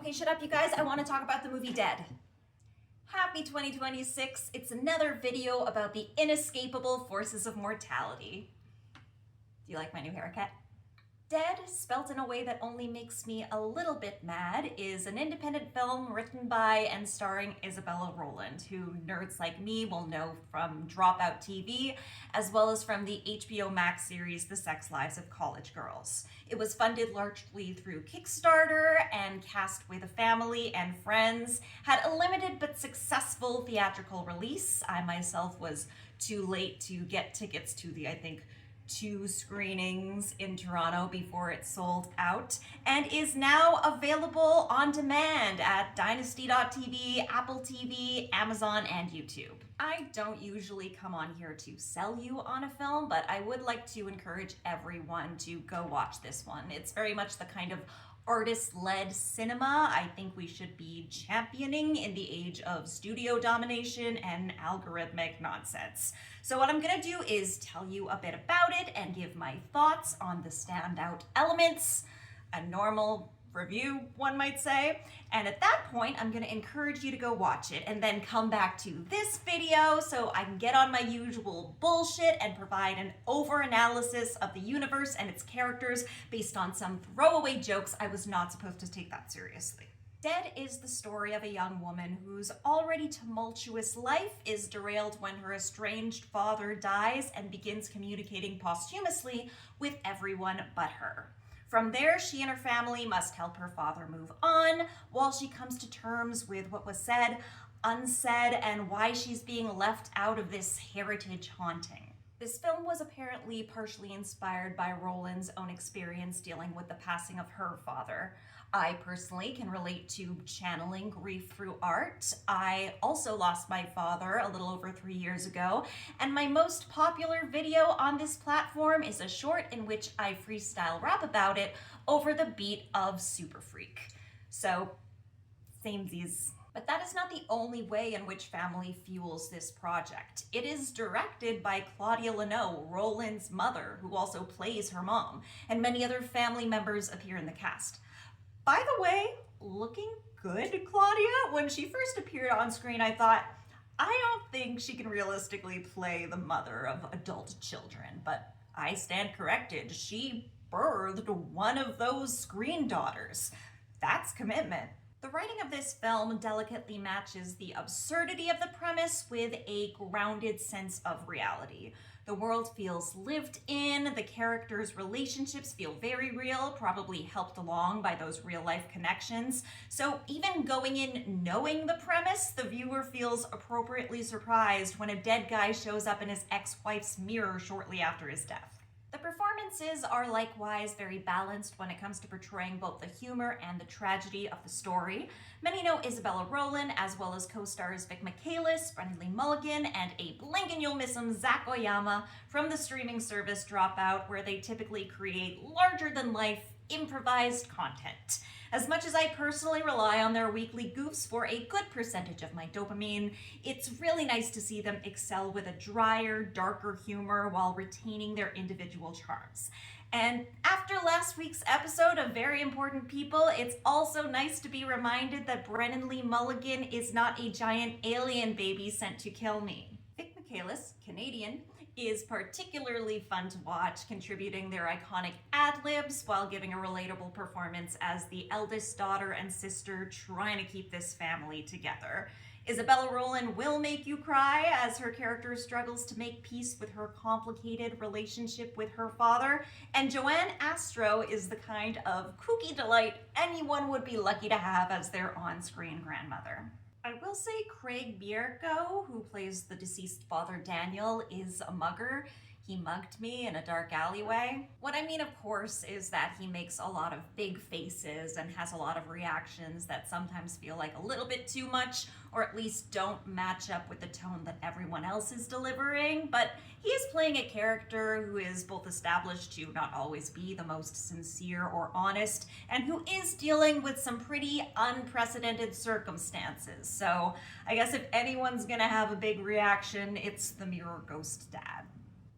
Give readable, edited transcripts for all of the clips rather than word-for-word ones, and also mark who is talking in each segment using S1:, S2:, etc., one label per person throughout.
S1: Okay, shut up you guys. I want to talk about the movie Dead. Happy 2026. It's another video about the inescapable forces of mortality. Do you like my new haircut? Dead, spelt in a way that only makes me a little bit mad, is an independent film written by and starring Isabella Roland, who nerds like me will know from Dropout TV, as well as from the HBO Max series The Sex Lives of College Girls. It was funded largely through Kickstarter and cast with a family and friends, had a limited but successful theatrical release. I myself was too late to get tickets to the, I think, 2 screenings in Toronto before it sold out, and is now available on demand at Dynasty.tv, Apple TV, Amazon, and YouTube. I don't usually come on here to sell you on a film, but I would like to encourage everyone to go watch this one. It's very much the kind of artist-led cinema I think we should be championing in the age of studio domination and algorithmic nonsense. So what I'm gonna do is tell you a bit about it and give my thoughts on the standout elements, a normal review, one might say. And at that point, I'm gonna encourage you to go watch it and then come back to this video so I can get on my usual bullshit and provide an over-analysis of the universe and its characters based on some throwaway jokes I was not supposed to take that seriously. Dead is the story of a young woman whose already tumultuous life is derailed when her estranged father dies and begins communicating posthumously with everyone but her. From there, she and her family must help her father move on while she comes to terms with what was said, unsaid, and why she's being left out of this heritage haunting. This film was apparently partially inspired by Roland's own experience dealing with the passing of her father. I personally can relate to channeling grief through art. I also lost my father a little over 3 years ago, and my most popular video on this platform is a short in which I freestyle rap about it over the beat of Super Freak. So, samesies. But that is not the only way in which family fuels this project. It is directed by Claudia Leno, Roland's mother, who also plays her mom, and many other family members appear in the cast. By the way, looking good, Claudia. When she first appeared on screen, I thought, I don't think she can realistically play the mother of adult children, but I stand corrected. She birthed one of those screen daughters. That's commitment. The writing of this film delicately matches the absurdity of the premise with a grounded sense of reality. The world feels lived in, the characters' relationships feel very real, probably helped along by those real-life connections. So even going in knowing the premise, the viewer feels appropriately surprised when a dead guy shows up in his ex-wife's mirror shortly after his death. The performances are likewise very balanced when it comes to portraying both the humor and the tragedy of the story. Many know Isabella Roland, as well as co-stars Vic Michaelis, Brennan Lee Mulligan, and a blink and you'll miss him, Zach Oyama, from the streaming service Dropout, where they typically create larger-than-life improvised content. As much as I personally rely on their weekly goofs for a good percentage of my dopamine, it's really nice to see them excel with a drier, darker humor while retaining their individual charms. And after last week's episode of Very Important People, it's also nice to be reminded that Brennan Lee Mulligan is not a giant alien baby sent to kill me. Vic Michaelis, Canadian, is particularly fun to watch, contributing their iconic ad-libs while giving a relatable performance as the eldest daughter and sister trying to keep this family together. Isabella Roland will make you cry as her character struggles to make peace with her complicated relationship with her father, and Joanne Astro is the kind of kooky delight anyone would be lucky to have as their on-screen grandmother. I will say Craig Bierko, who plays the deceased father Daniel, is a mugger. He mugged me in a dark alleyway. What I mean, of course, is that he makes a lot of big faces and has a lot of reactions that sometimes feel like a little bit too much, or at least don't match up with the tone that everyone else is delivering. But he is playing a character who is both established to not always be the most sincere or honest, and who is dealing with some pretty unprecedented circumstances. So I guess if anyone's gonna have a big reaction, it's the mirror ghost dad.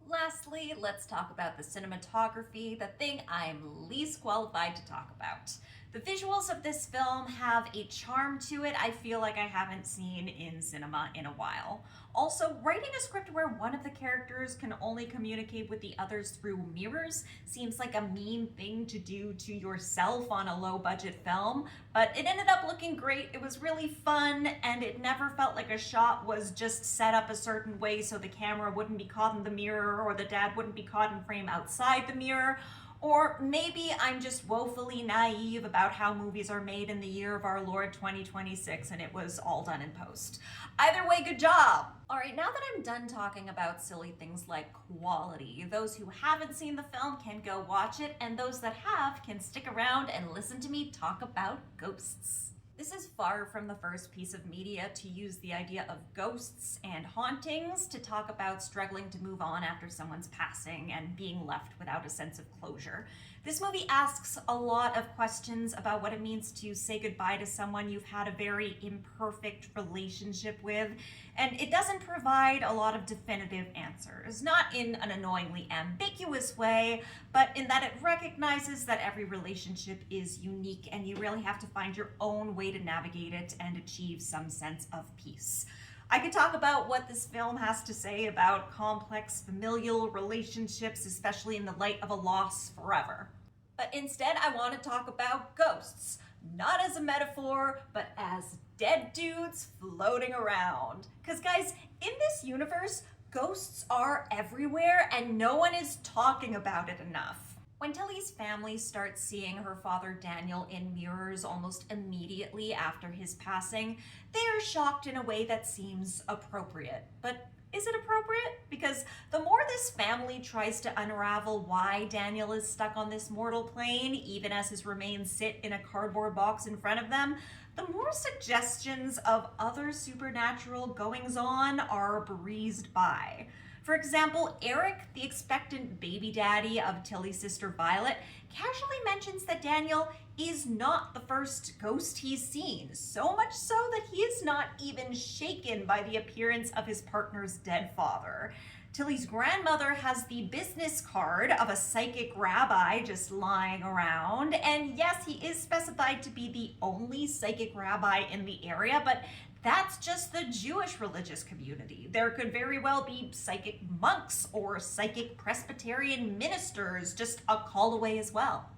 S1: Lastly, let's talk about the cinematography, the thing I'm least qualified to talk about. The visuals of this film have a charm to it I feel like I haven't seen in cinema in a while. Also, writing a script where one of the characters can only communicate with the others through mirrors seems like a mean thing to do to yourself on a low-budget film, but it ended up looking great. It was really fun, and it never felt like a shot was just set up a certain way so the camera wouldn't be caught in the mirror or the dad wouldn't be caught in frame outside the mirror. Or maybe I'm just woefully naive about how movies are made in the year of our Lord 2026 and it was all done in post. Either way, good job! Alright, now that I'm done talking about silly things like quality, those who haven't seen the film can go watch it, and those that have can stick around and listen to me talk about ghosts. This is far from the first piece of media to use the idea of ghosts and hauntings to talk about struggling to move on after someone's passing and being left without a sense of closure. This movie asks a lot of questions about what it means to say goodbye to someone you've had a very imperfect relationship with, and it doesn't provide a lot of definitive answers, not in an annoyingly ambiguous way, but in that it recognizes that every relationship is unique and you really have to find your own way to navigate it and achieve some sense of peace. I could talk about what this film has to say about complex familial relationships, especially in the light of a loss forever. But instead, I want to talk about ghosts, not as a metaphor, but as dead dudes floating around. Because guys, in this universe, ghosts are everywhere and no one is talking about it enough. When Tilly's family starts seeing her father Daniel in mirrors almost immediately after his passing, they are shocked in a way that seems appropriate. But is it appropriate? Because the more this family tries to unravel why Daniel is stuck on this mortal plane, even as his remains sit in a cardboard box in front of them, the more suggestions of other supernatural goings-on are breezed by. For example, Eric, the expectant baby daddy of Tilly's sister Violet, casually mentions that Daniel is not the first ghost he's seen, so much so that he is not even shaken by the appearance of his partner's dead father. Tilly's grandmother has the business card of a psychic rabbi just lying around, and yes, he is specified to be the only psychic rabbi in the area, but that's just the Jewish religious community. There could very well be psychic monks or psychic Presbyterian ministers just a call away as well.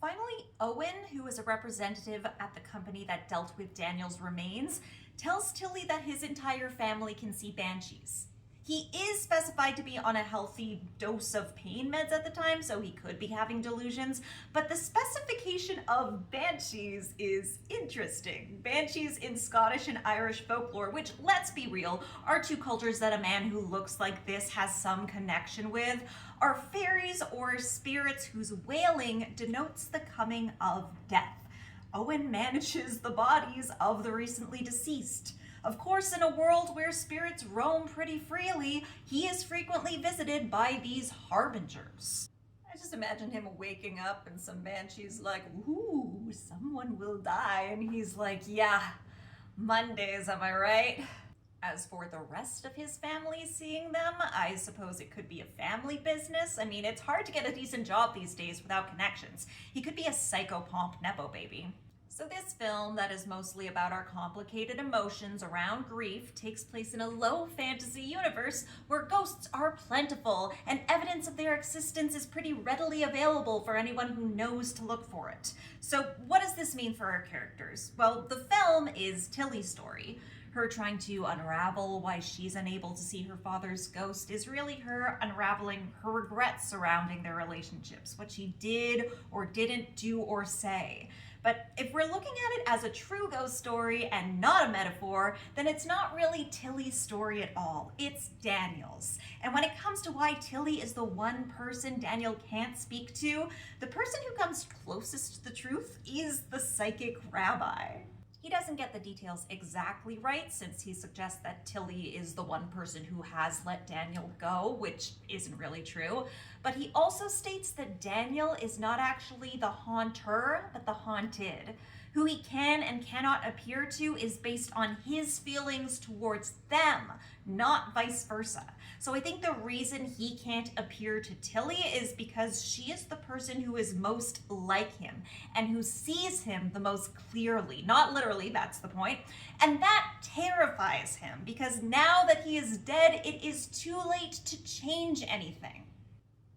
S1: Finally, Owen, who is a representative at the company that dealt with Daniel's remains, tells Tilly that his entire family can see banshees. He is specified to be on a healthy dose of pain meds at the time, so he could be having delusions, but the specification of banshees is interesting. Banshees in Scottish and Irish folklore, which, let's be real, are two cultures that a man who looks like this has some connection with, are fairies or spirits whose wailing denotes the coming of death. Owen manages the bodies of the recently deceased. Of course, in a world where spirits roam pretty freely, he is frequently visited by these harbingers. I just imagine him waking up and some banshee's like, ooh, someone will die. And he's like, yeah, Mondays, am I right? As for the rest of his family seeing them, I suppose it could be a family business. I mean, it's hard to get a decent job these days without connections. He could be a psychopomp nepo baby. So this film that is mostly about our complicated emotions around grief takes place in a low fantasy universe where ghosts are plentiful and evidence of their existence is pretty readily available for anyone who knows to look for it. So what does this mean for our characters? Well, the film is Tilly's story. Her trying to unravel why she's unable to see her father's ghost is really her unraveling her regrets surrounding their relationships, what she did or didn't do or say. But if we're looking at it as a true ghost story and not a metaphor, then it's not really Tilly's story at all. It's Daniel's. And when it comes to why Tilly is the one person Daniel can't speak to, the person who comes closest to the truth is the psychic rabbi. He doesn't get the details exactly right since he suggests that Tilly is the one person who has let Daniel go, which isn't really true. But he also states that Daniel is not actually the haunter, but the haunted. Who he can and cannot appear to is based on his feelings towards them, not vice versa. So I think the reason he can't appear to Tilly is because she is the person who is most like him and who sees him the most clearly. Not literally, that's the point. And that terrifies him because now that he is dead, it is too late to change anything.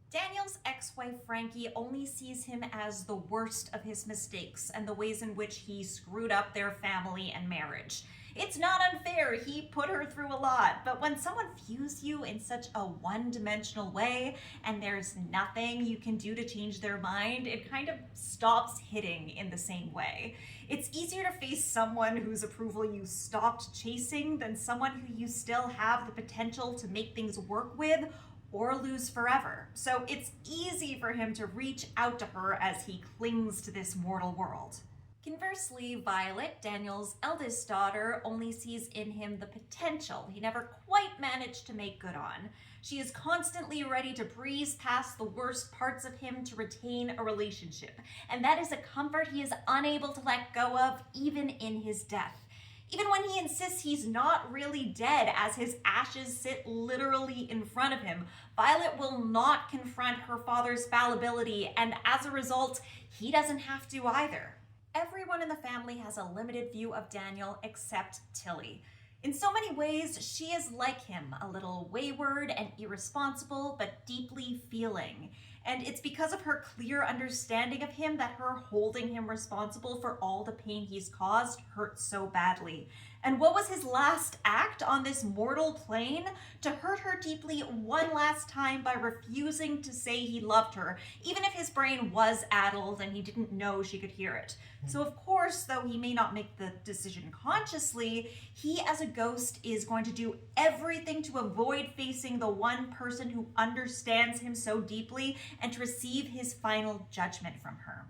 S1: Daniel's ex-wife Frankie only sees him as the worst of his mistakes and the ways in which he screwed up their family and marriage. It's not unfair, he put her through a lot, but when someone views you in such a one-dimensional way and there's nothing you can do to change their mind, it kind of stops hitting in the same way. It's easier to face someone whose approval you stopped chasing than someone who you still have the potential to make things work with or lose forever. So it's easy for him to reach out to her as he clings to this mortal world. Conversely, Violet, Daniel's eldest daughter, only sees in him the potential he never quite managed to make good on. She is constantly ready to breeze past the worst parts of him to retain a relationship, and that is a comfort he is unable to let go of even in his death. Even when he insists he's not really dead, as his ashes sit literally in front of him, Violet will not confront her father's fallibility, and as a result, he doesn't have to either. Everyone in the family has a limited view of Daniel except Tilly. In so many ways, she is like him, a little wayward and irresponsible, but deeply feeling. And it's because of her clear understanding of him that her holding him responsible for all the pain he's caused hurts so badly. And what was his last act on this mortal plane? To hurt her deeply one last time by refusing to say he loved her, even if his brain was addled and he didn't know she could hear it. So of course, though he may not make the decision consciously, he as a ghost is going to do everything to avoid facing the one person who understands him so deeply and to receive his final judgment from her.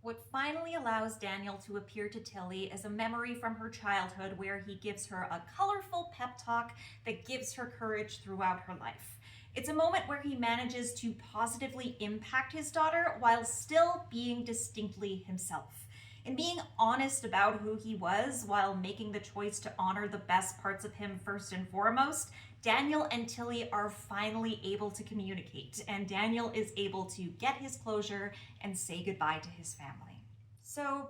S1: What finally allows Daniel to appear to Tilly is a memory from her childhood where he gives her a colorful pep talk that gives her courage throughout her life. It's a moment where he manages to positively impact his daughter while still being distinctly himself. In being honest about who he was while making the choice to honor the best parts of him first and foremost, Daniel and Tilly are finally able to communicate, and Daniel is able to get his closure and say goodbye to his family. So,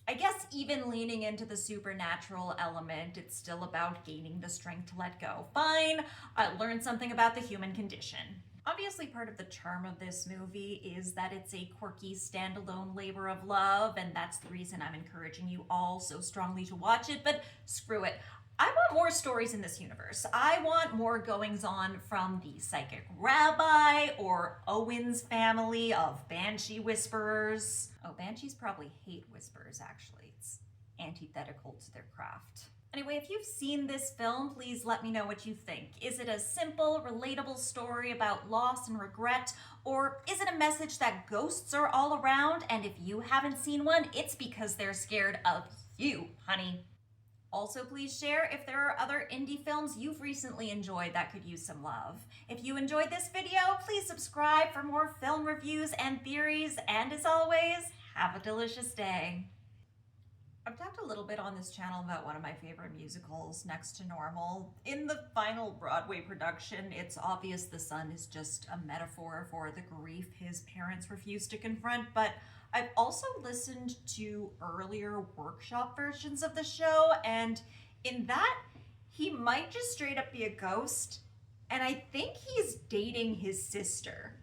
S1: I guess even leaning into the supernatural element, it's still about gaining the strength to let go. Fine, I learned something about the human condition. Obviously, part of the charm of this movie is that it's a quirky, standalone labor of love, and that's the reason I'm encouraging you all so strongly to watch it, but screw it. I want more stories in this universe. I want more goings-on from the psychic rabbi or Owen's family of banshee whisperers. Oh, banshees probably hate whispers, actually. It's antithetical to their craft. Anyway, if you've seen this film, please let me know what you think. Is it a simple, relatable story about loss and regret, or is it a message that ghosts are all around, and if you haven't seen one, it's because they're scared of you, honey? Also, please share if there are other indie films you've recently enjoyed that could use some love. If you enjoyed this video, please subscribe for more film reviews and theories, and as always, have a delicious day. I've talked a little bit on this channel about one of my favorite musicals, Next to Normal. In the final Broadway production, it's obvious the son is just a metaphor for the grief his parents refused to confront, but I've also listened to earlier workshop versions of the show, and in that, he might just straight up be a ghost, and I think he's dating his sister.